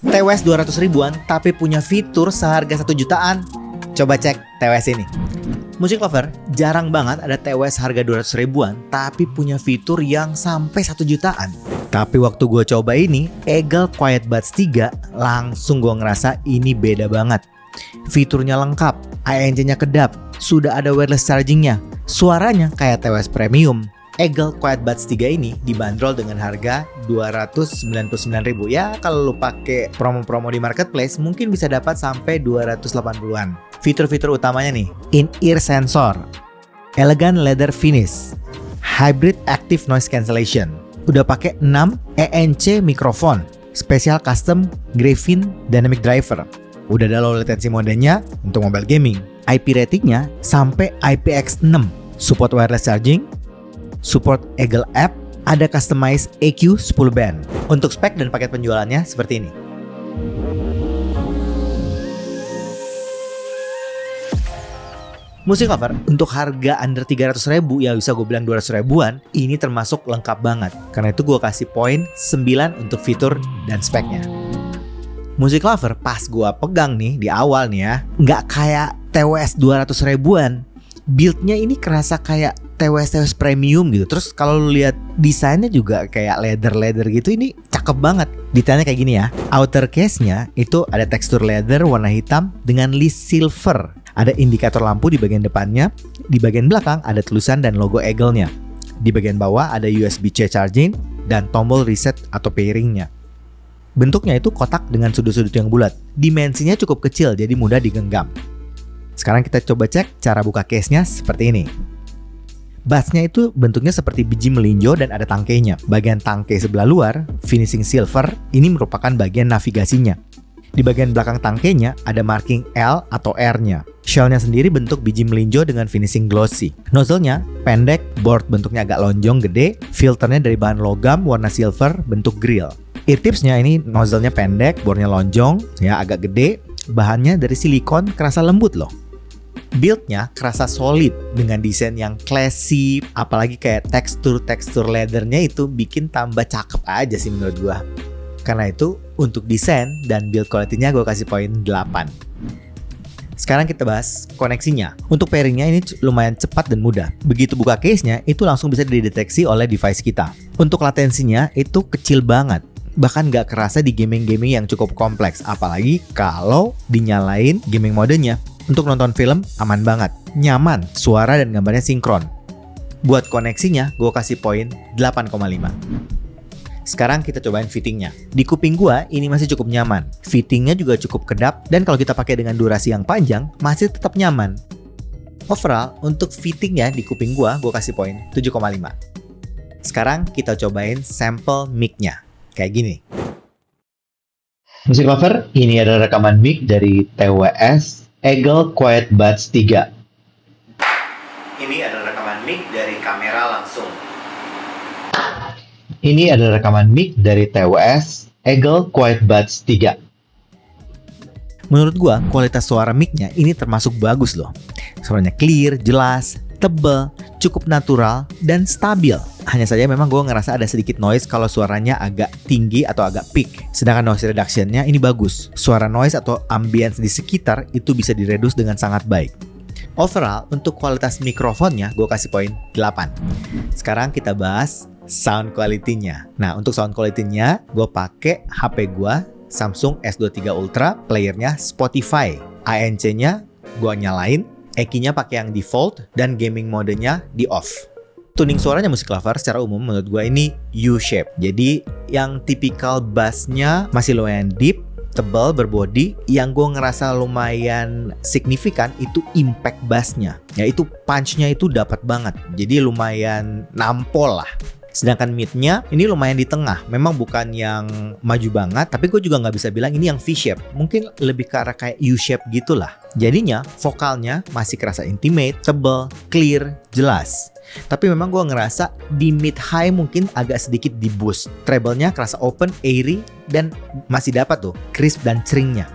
TWS 200 ribuan tapi punya fitur seharga 1 jutaan. Coba cek TWS ini. Musik lover, jarang banget ada TWS harga 200 ribuan tapi punya fitur yang sampai 1 jutaan. Tapi waktu gue coba ini, Eagle Quiet Buds 3, langsung gue ngerasa ini beda banget. Fiturnya lengkap, ANC-nya kedap, sudah ada wireless charging-nya, suaranya kayak TWS premium. Eagle Quiet Buds 3 ini dibanderol dengan harga 299.000. Ya kalau lu pakai promo-promo di marketplace mungkin bisa dapat sampai 280-an. Fitur-fitur utamanya nih, in-ear sensor, elegant leather finish, hybrid active noise cancellation, udah pakai 6 ANC mikrofon, special custom Griffin dynamic driver, udah ada low latency modenya untuk mobile gaming, IP ratingnya sampai IPX6, support wireless charging, support Eagle app, ada customized EQ 10 band. Untuk spek dan paket penjualannya seperti ini. Musik lover, untuk harga under 300.000, ya bisa gue bilang 200 ribuan, ini termasuk lengkap banget. Karena itu gue kasih poin 9 untuk fitur dan speknya. Musik lover, pas gue pegang nih di awal nih ya, nggak kayak TWS 200 ribuan. Build-nya ini kerasa kayak TWS premium gitu. Terus kalau lu lihat desainnya juga kayak leather gitu, ini cakep banget. Detailnya kayak gini ya. Outer case-nya itu ada tekstur leather warna hitam dengan list silver. Ada indikator lampu di bagian depannya. Di bagian belakang ada tulisan dan logo Eagle-nya. Di bagian bawah ada USB-C charging dan tombol reset atau pairing-nya. Bentuknya itu kotak dengan sudut-sudut yang bulat. Dimensinya cukup kecil jadi mudah digenggam. Sekarang kita coba cek cara buka case-nya seperti ini. Buds-nya itu bentuknya seperti biji melinjo dan ada tangkainya. Bagian tangkai sebelah luar, finishing silver, ini merupakan bagian navigasinya. Di bagian belakang tangkainya ada marking L atau R-nya. Shell-nya sendiri bentuk biji melinjo dengan finishing glossy. Nozzle-nya pendek, board bentuknya agak lonjong gede, filternya dari bahan logam warna silver bentuk grill. Ear tips-nya ini nozzle-nya pendek, boardnya lonjong, ya agak gede, bahannya dari silikon kerasa lembut loh. Build-nya kerasa solid dengan desain yang classy, apalagi kayak tekstur leather-nya itu bikin tambah cakep aja sih menurut gua. Karena itu untuk desain dan build quality-nya gue kasih poin 8. Sekarang kita bahas koneksinya. Untuk pairing-nya ini lumayan cepat dan mudah. Begitu buka case-nya itu langsung bisa dideteksi oleh device kita. Untuk latensinya itu kecil banget. Bahkan nggak kerasa di gaming-gaming yang cukup kompleks. Apalagi kalau dinyalain gaming modenya. Untuk nonton film aman banget. Nyaman, suara dan gambarnya sinkron. Buat koneksinya gue kasih poin 8,5. Sekarang kita cobain fittingnya. Di kuping gua ini masih cukup nyaman. Fittingnya juga cukup kedap dan kalau kita pakai dengan durasi yang panjang masih tetap nyaman. Overall untuk fittingnya di kuping gua kasih poin 7,5. Sekarang kita cobain sampel mic-nya. Kayak gini. Musik lover, ini adalah rekaman mic dari TWS Eagle Quiet Buds 3. Ini adalah rekaman mic dari kamera langsung. Ini adalah rekaman mic dari TWS Eagle Quiet Buds 3. Menurut gua, kualitas suara mic-nya ini termasuk bagus loh. Suaranya clear, jelas, tebal, cukup natural, dan stabil. Hanya saja memang gua ngerasa ada sedikit noise kalau suaranya agak tinggi atau agak peak. Sedangkan noise reduction-nya ini bagus. Suara noise atau ambience di sekitar itu bisa diredus dengan sangat baik. Overall, untuk kualitas mikrofonnya gue kasih poin 8. Sekarang kita bahas sound quality-nya. Nah, untuk sound quality-nya gue pakai HP gue Samsung S23 Ultra, playernya Spotify. ANC-nya gue nyalain, EQ-nya pakai yang default dan gaming modenya di off. Tuning suaranya musik lover secara umum menurut gue ini U-shape. Jadi yang tipikal bass-nya masih lumayan deep, tebal, berbody. Yang gue ngerasa lumayan signifikan itu impact bassnya. Yaitu punch-nya itu dapat banget. Jadi lumayan nampol lah. Sedangkan mid-nya ini lumayan di tengah. Memang bukan yang maju banget, tapi gue juga nggak bisa bilang ini yang V-shape. Mungkin lebih ke arah kayak U-shape gitulah. Jadinya vokalnya masih kerasa intimate, tebal, clear, jelas. Tapi memang gue ngerasa di mid-high mungkin agak sedikit di boost. Treble-nya kerasa open, airy, dan masih dapat tuh crisp dan ceringnya.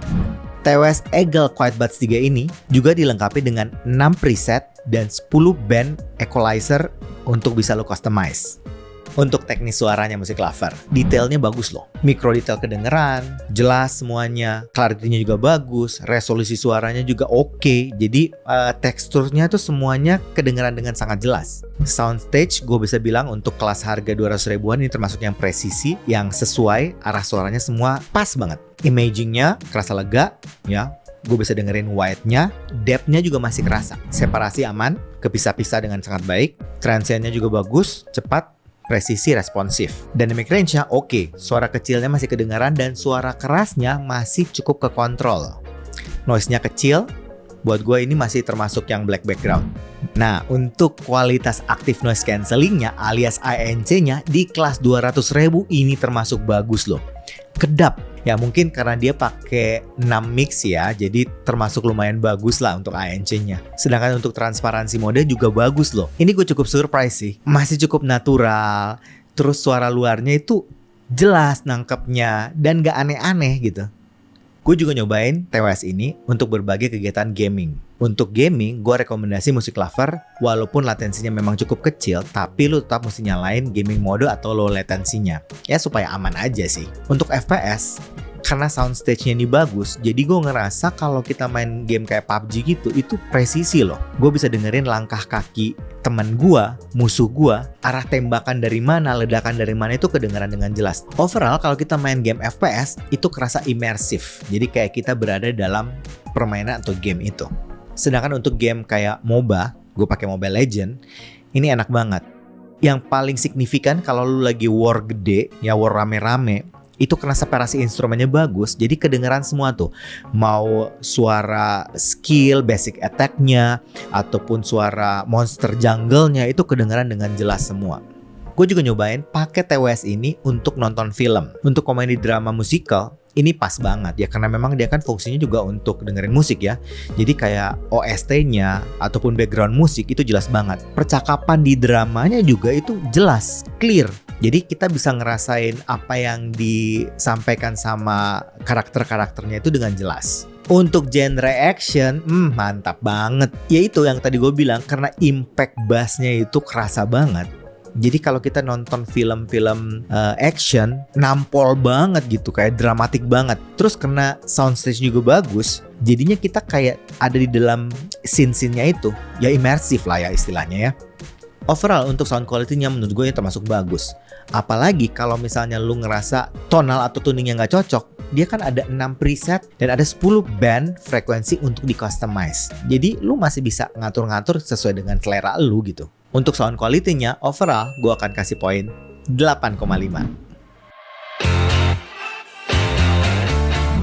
TWS Eagle Quiet Buds 3 ini juga dilengkapi dengan 6 preset dan 10 band equalizer untuk bisa lo customize. Untuk teknis suaranya Music Lover, detailnya bagus loh. Mikro detail kedengeran, jelas semuanya, clarity-nya juga bagus, resolusi suaranya juga oke. Jadi teksturnya tuh semuanya kedengeran dengan sangat jelas. Soundstage gue bisa bilang untuk kelas harga 200 ribuan ini termasuk yang presisi, yang sesuai, arah suaranya semua pas banget. Imagingnya kerasa lega, ya. Gue bisa dengerin wide-nya, depth-nya juga masih kerasa. Separasi aman, kepisah-pisah dengan sangat baik, transiennya juga bagus, cepat, presisi, responsif. Dynamic range-nya oke, suara kecilnya masih kedengaran dan suara kerasnya masih cukup kekontrol. Noise-nya kecil, buat gue ini masih termasuk yang black background. Nah, untuk kualitas active noise cancelling-nya alias ANC-nya di kelas 200 ribu ini termasuk bagus loh. Kedap. Ya mungkin karena dia pakai 6 mix ya, jadi termasuk lumayan bagus lah untuk ANC-nya. Sedangkan untuk transparansi mode juga bagus loh. Ini gue cukup surprise sih, masih cukup natural. Terus suara luarnya itu jelas nangkepnya dan gak aneh-aneh gitu. Gue juga nyobain TWS ini untuk berbagai kegiatan gaming. Untuk gaming, gue rekomendasi Music Lover walaupun latensinya memang cukup kecil, tapi lu tetap mesti nyalain gaming mode atau low latensinya. Ya supaya aman aja sih. Untuk FPS, karena soundstage-nya ini bagus, jadi gue ngerasa kalau kita main game kayak PUBG gitu, itu presisi loh. Gue bisa dengerin langkah kaki teman gue, musuh gue, arah tembakan dari mana, ledakan dari mana itu kedengaran dengan jelas. Overall, kalau kita main game FPS, itu kerasa imersif. Jadi kayak kita berada dalam permainan atau game itu. Sedangkan untuk game kayak MOBA, gue pakai Mobile Legends, ini enak banget. Yang paling signifikan kalau lu lagi war gede, ya war rame-rame, itu karena separasi instrumennya bagus, jadi kedengeran semua tuh. Mau suara skill, basic attack-nya, ataupun suara monster jungle-nya itu kedengeran dengan jelas semua. Gue juga nyobain pakai TWS ini untuk nonton film. Untuk komedi drama musikal, ini pas banget ya, karena memang dia kan fungsinya juga untuk dengerin musik ya. Jadi kayak OST-nya ataupun background musik itu jelas banget. Percakapan di dramanya juga itu jelas, clear. Jadi kita bisa ngerasain apa yang disampaikan sama karakter-karakternya itu dengan jelas. Untuk genre action, mantap banget. Yaitu yang tadi gue bilang, karena impact bass-nya itu kerasa banget. Jadi kalau kita nonton film-film action, nampol banget gitu, kayak dramatik banget. Terus karena soundstage juga bagus, jadinya kita kayak ada di dalam scene-scene-nya itu. Ya imersif lah ya istilahnya ya. Overall untuk sound quality-nya menurut gue termasuk bagus. Apalagi kalau misalnya lu ngerasa tonal atau tuningnya nggak cocok, dia kan ada 6 preset dan ada 10 band frekuensi untuk di-customize. Jadi lu masih bisa ngatur-ngatur sesuai dengan selera lu gitu. Untuk sound quality-nya overall gue akan kasih poin 8,5.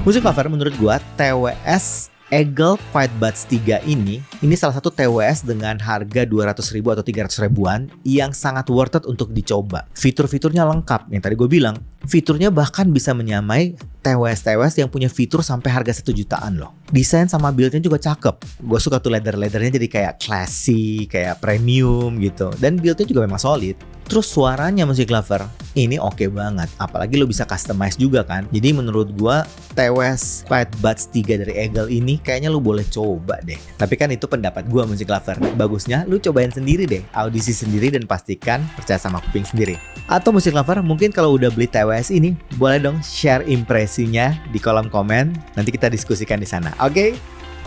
Music Lover menurut gue TWS Eagle Quiet Buds 3 ini salah satu TWS dengan harga 200 ribu atau 300 ribuan yang sangat worth it untuk dicoba. Fitur-fiturnya lengkap, yang tadi gue bilang. Fiturnya bahkan bisa menyamai TWS yang punya fitur sampai harga 1 jutaan loh. Desain sama build-nya juga cakep. Gue suka tuh leather-leathernya jadi kayak classy, kayak premium gitu. Dan build-nya juga memang solid. Terus suaranya Music Lover ini oke banget. Apalagi lo bisa customize juga kan. Jadi menurut gue TWS Quiet Buds 3 dari Eagle ini kayaknya lo boleh coba deh. Tapi kan itu pendapat gue Music Lover. Bagusnya lo cobain sendiri deh. Audisi sendiri dan pastikan percaya sama kuping sendiri. Atau Music Lover mungkin kalau udah beli TWS ini boleh dong share impresinya di kolom komen. Nanti kita diskusikan di sana. Oke?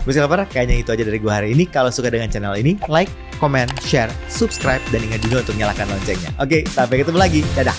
Music Lover, kayaknya itu aja dari gue hari ini. Kalau suka dengan channel ini, like, comment, share, subscribe, dan ingat juga untuk nyalakan loncengnya. Oke, sampai ketemu lagi. Dadah!